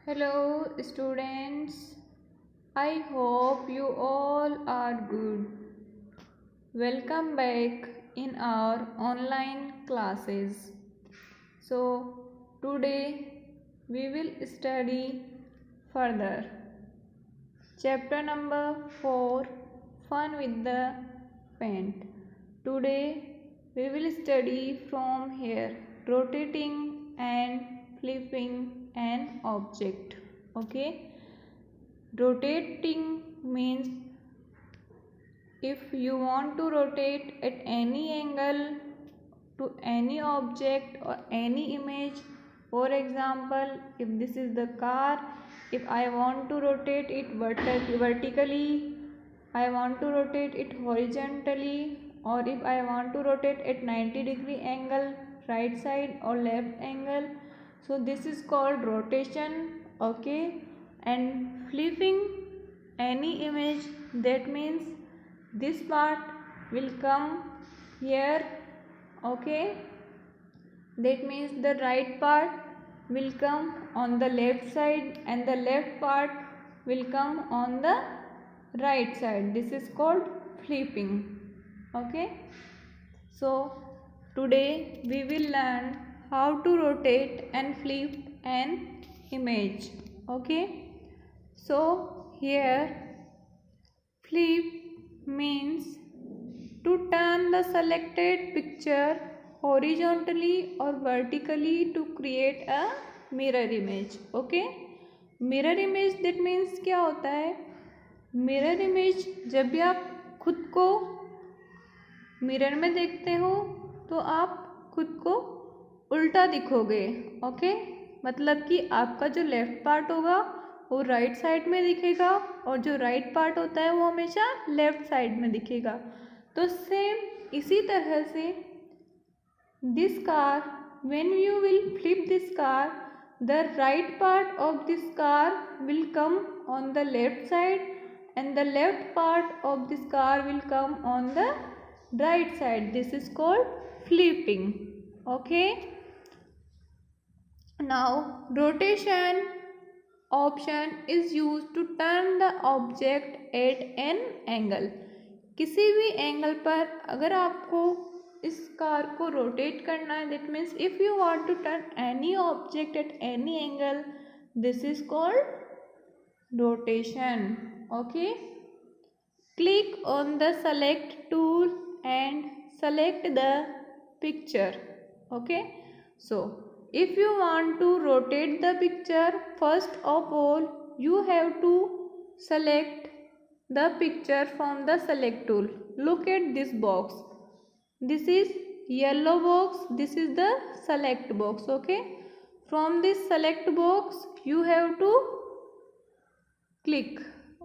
Hello, students. I hope you all are good. Welcome back in our online classes. So, today we will study further. Chapter number 4, Fun with the Paint. Today we will study from here rotating and flipping an object. Okay, rotating means if you want to rotate at any angle to any object or any image. For example, if this is the car, if I want to rotate it vertically, I want to rotate it horizontally, or if I want to rotate at 90-degree angle, right side or left angle, so this is called rotation. Okay, and flipping any image, that means this part will come here. Okay, that means the right part will come on the left side and the left part will come on the right side. This is called flipping. Okay, so today we will learn how to rotate and flip an image. Okay, so here flip means to turn the selected picture horizontally or vertically to create a mirror image. Okay, mirror image, that means क्या होता है? Mirror image, जब भी आप खुद को mirror में देखते हो तो आप खुद को उल्टा दिखोगे. ओके, मतलब कि आपका जो लेफ्ट पार्ट होगा वो राइट साइड में दिखेगा और जो राइट पार्ट होता है वो हमेशा लेफ्ट साइड में दिखेगा. तो सेम इसी तरह से this car, when you will flip this car, the right part of this car will come on the left side and the left part of this car will come on the right side. This is called flipping. Okay, now rotation option is used to turn the object at an angle. किसी भी angle पर अगर आपको इस car को rotate करना है, that means if you want to turn any object at any angle, this is called rotation. Okay, click on the select tool and select the picture. Okay, so if you want to rotate the picture, first of all you have to select the picture from the select tool. Look at this box, this is yellow box, this is the select box. Okay, from this select box you have to click.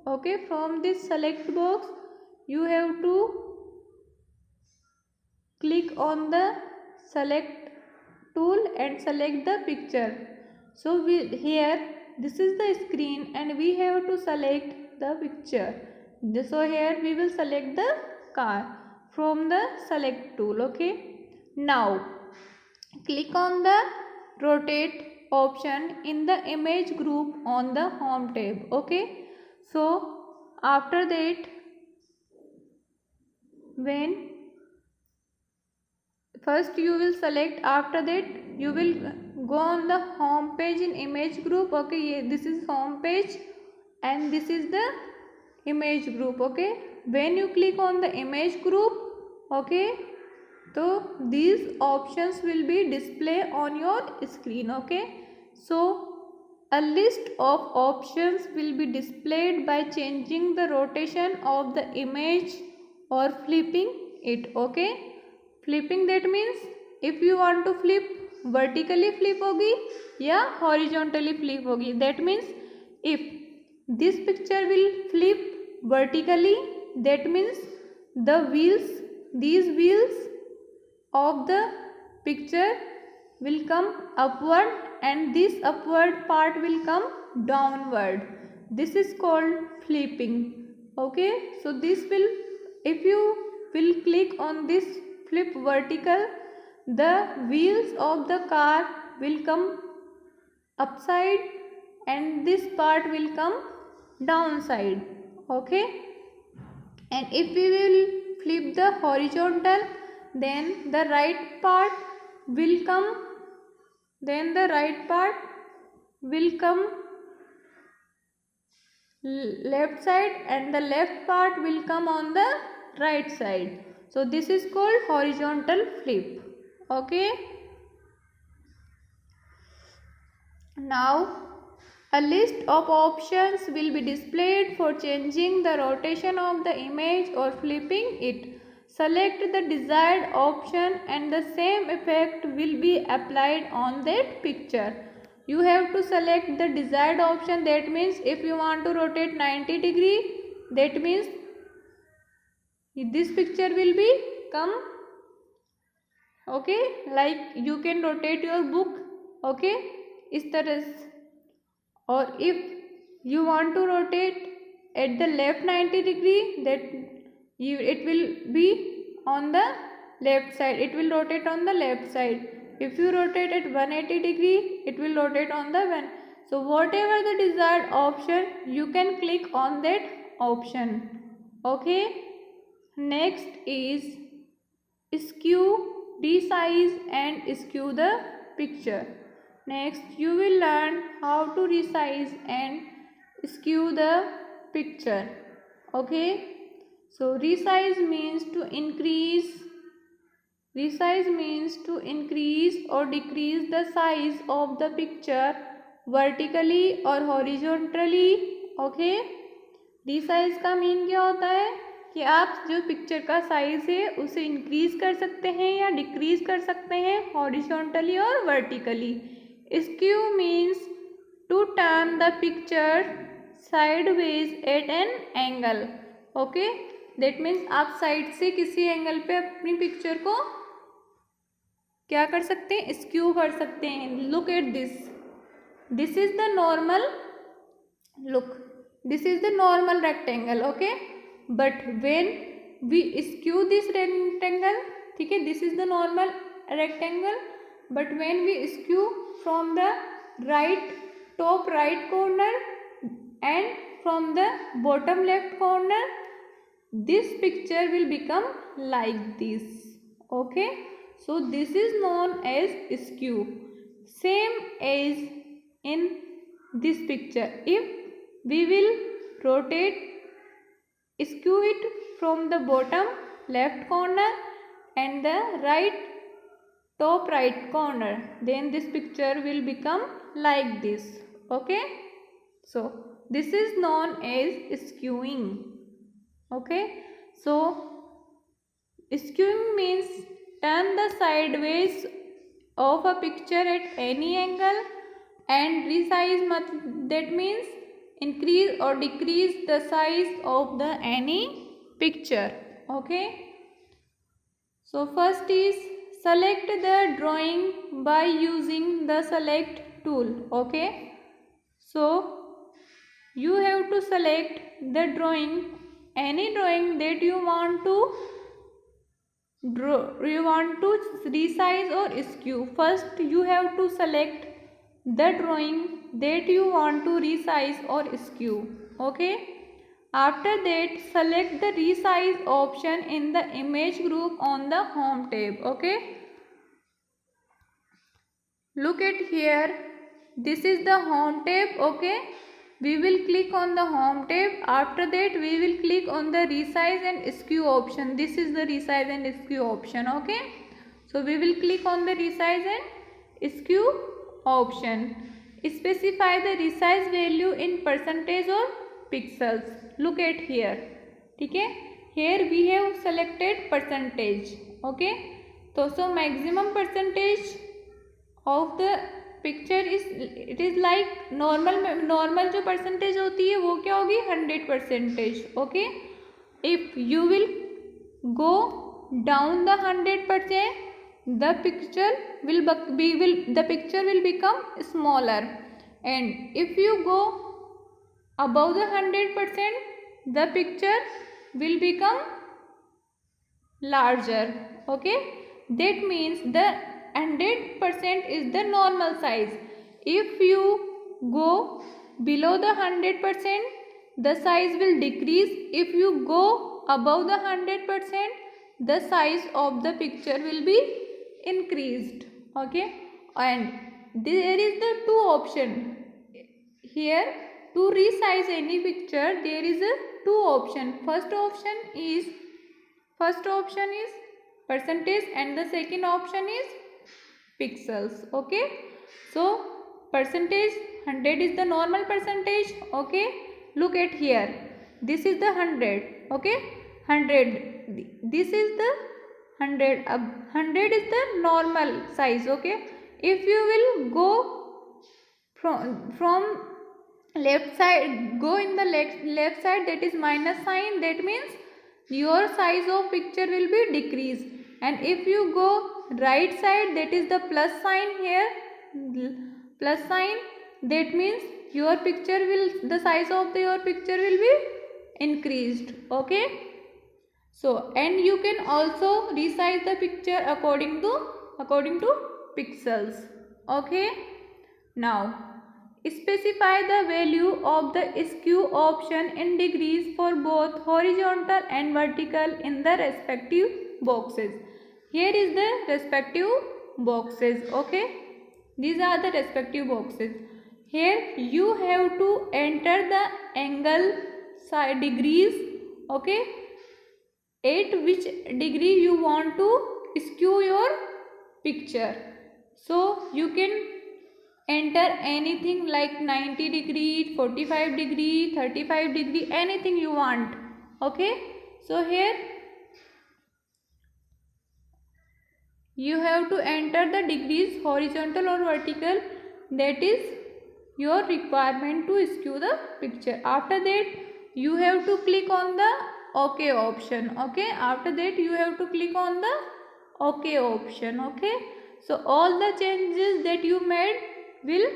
Okay, from this select box you have to click on the select tool and select the picture. So here this is the screen and we have to select the picture. So here we will select the car from the select tool. Okay, now click on the rotate option in the image group on the home tab. Okay, so after that, when first you will select, after that you will go on the home page in image group. Okay, this is home page and this is the image group. Okay, when you click on the image group, okay, so these options will be display on your screen. Okay, so a list of options will be displayed by changing the rotation of the image or flipping it. Okay, flipping, that means if you want to flip, vertically flip होगी या horizontally flip होगी. That means if this picture will flip vertically, that means the wheels, these wheels of the picture will come upward and this upward part will come downward. This is called flipping. Okay, so this will, if you will click on this flip vertical, the wheels of the car will come upside and this part will come downside. Okay, and if we will flip the horizontal, then the right part will come left side, and the left part will come on the right side. So this is called horizontal flip. Okay, now a list of options will be displayed for changing the rotation of the image or flipping it. Select the desired option and the same effect will be applied on that picture. You have to select the desired option. That means if you want to rotate 90 degree, that means this picture will be come. Okay, like you can rotate your book. Okay, इस तरह से. Or if you want to rotate at the left 90 degree, that it will be on the left side, it will rotate on the left side. If you rotate at 180 degree, it will rotate on the one. So whatever the desired option, you can click on that option. Okay, next is skew, resize and skew the picture. Next you will learn how to resize and skew the picture. Okay, so resize means to increase or decrease the size of the picture vertically or horizontally. Okay, resize का mean क्या होता है कि आप जो picture का size है उसे इंक्रीज कर सकते हैं या डिक्रीज कर सकते हैं हॉरिजॉन्टली और vertically. Skew means to turn the picture sideways at an angle. Okay, that means आप साइड से किसी एंगल पे अपनी पिक्चर को क्या कर सकते हैं, स्क्यू कर सकते हैं. Look at this is the normal look, this is the normal rectangle. Okay, but when we skew this rectangle, ठीक है, this is the normal rectangle, but when we skew from the top right corner and from the bottom left corner, this picture will become like this. Okay, so this is known as skew. Same as in this picture, if we will rotate, skew it from the bottom left corner and the top right corner, then this picture will become like this. Okay, so this is known as skewing. Okay, so skewing means turn the sideways of a picture at any angle, and resize that means increase or decrease the size of the any picture. Okay, so first is select the drawing by using the select tool. Okay, so you have to select the drawing, any drawing that you want to draw, you want to resize or skew. First you have to select the drawing that you want to resize or skew. Okay, after that select the resize option in the image group on the home tab. Okay, look at here, this is the home tab. Okay, we will click on the home tab. After that we will click on the resize and skew option. This is the resize and skew option. Okay, so we will click on the resize and skew option. Specify the resize value in percentage or pixels. Look at here, ठीक है, here we have selected percentage. Okay, so maximum percentage of the picture is, it is like normal जो percentage होती है वो क्या होगी, 100%. Okay, if you will go down the 100%, the picture will become smaller, and if you go above the 100%, the picture will become larger. Okay, that means the 100% is the normal size. If you go below the 100%, the size will decrease. If you go above the 100%, the size of the picture will be increased. Okay, and there is the two option here. To resize any picture, there is a two option. First option is percentage and the second option is pixels. Okay, so percentage 100 is the normal percentage. Okay, look at here, this is the 100. Okay, 100, this is the 100. 100 is the normal size. Okay, if you will go from left side, go in the left side, that is minus sign, that means your size of picture will be decreased. And if you go right side, that is the plus sign here, plus sign, that means your picture will, the size of your picture will be increased. Okay, so and you can also resize the picture according to pixels. Okay, now specify the value of the skew option in degrees for both horizontal and vertical in the respective boxes. Here is the respective boxes. Okay, these are the respective boxes. Here you have to enter the angle side degrees. Okay, at which degree you want to skew your picture. So you can enter anything like 90 degree, 45 degree, 35 degree, anything you want. Okay, so here you have to enter the degrees horizontal or vertical, that is your requirement to skew the picture. After that you have to click on the OK option. Okay, after that you have to click on the OK option. Okay, so all the changes that you made will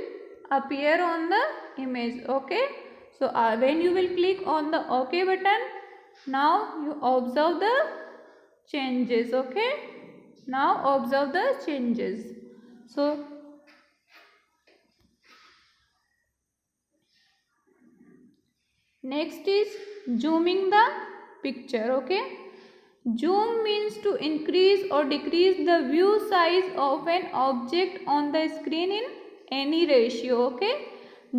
appear on the image. Okay, so when you will click on the OK button, now you observe the changes. Okay, now observe the changes. So next is zooming the picture. Okay, zoom means to increase or decrease the view size of an object on the screen in any ratio. Okay,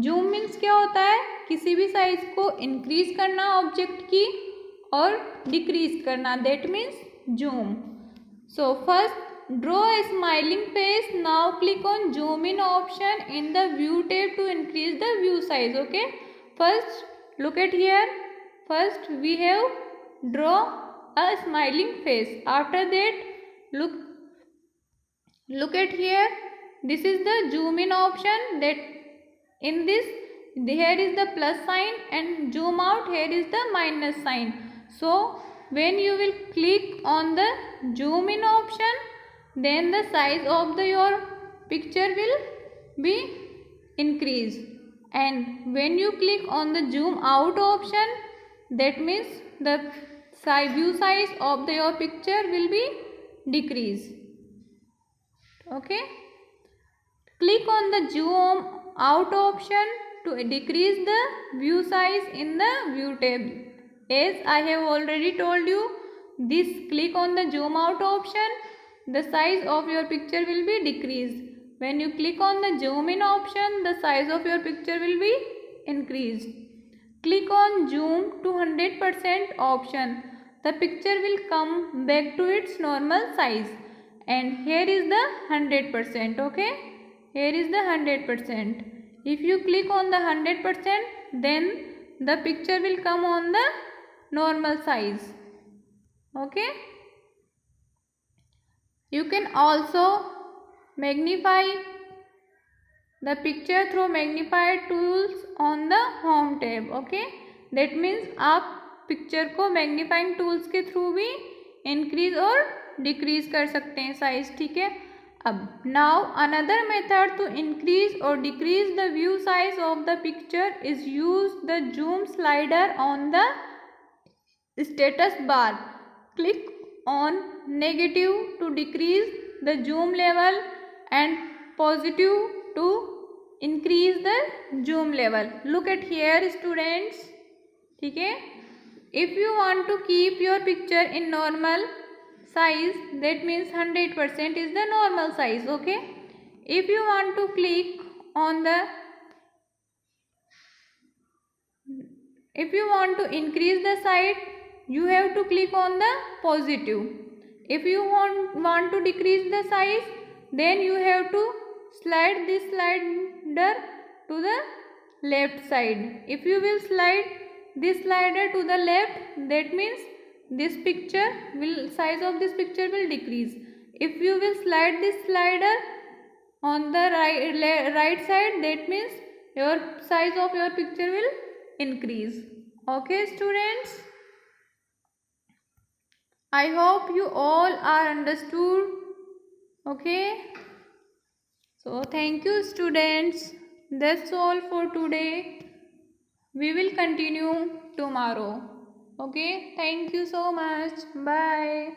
zoom means क्या होता है, किसी भी size को increase करना object की और decrease करना, that means zoom. So first draw a smiling face. Now click on zoom in option in the view tab to increase the view size. Okay, first look at here, first we have draw a smiling face. After that look at here, this is the zoom in option, that in this here is the plus sign, and zoom out, here is the minus sign. So when you will click on the zoom in option, then the size of your picture will be increased, and when you click on the zoom out option, that means the view size of your picture will be decreased. Okay, click on the zoom out option to decrease the view size in the view tab. As I have already told you, this click on the zoom out option, the size of your picture will be decreased. When you click on the zoom in option, the size of your picture will be increased. Click on zoom to 100% option. The picture will come back to its normal size. And here is the 100%. Okay, here is the 100%. If you click on the 100%, then the picture will come on the normal size. Okay, you can also magnify the picture through magnifier tools on the home tab. Okay, that means आप picture को magnifying tools के through भी increase or decrease कर सकते हैं size. ठीक है, अब now another method to increase or decrease the view size of the picture is use the zoom slider on the status bar. Click on negative to decrease the zoom level and positive to increase the zoom level. Look at here students. ठीक है, if you want to keep your picture in normal size, that means 100% is the normal size. Okay, if you want to click on the, if you want to increase the size, you have to click on the positive. If you want to decrease the size, then you have to slide this slider to the left side. If you will slide this slider to the left, that means this picture will, size of this picture will decrease. If you will slide this slider on the right side, that means your size of your picture will increase. Okay students, I hope you all are understood. Okay, so thank you students, that's all for today. We will continue tomorrow. Okay, thank you so much. Bye.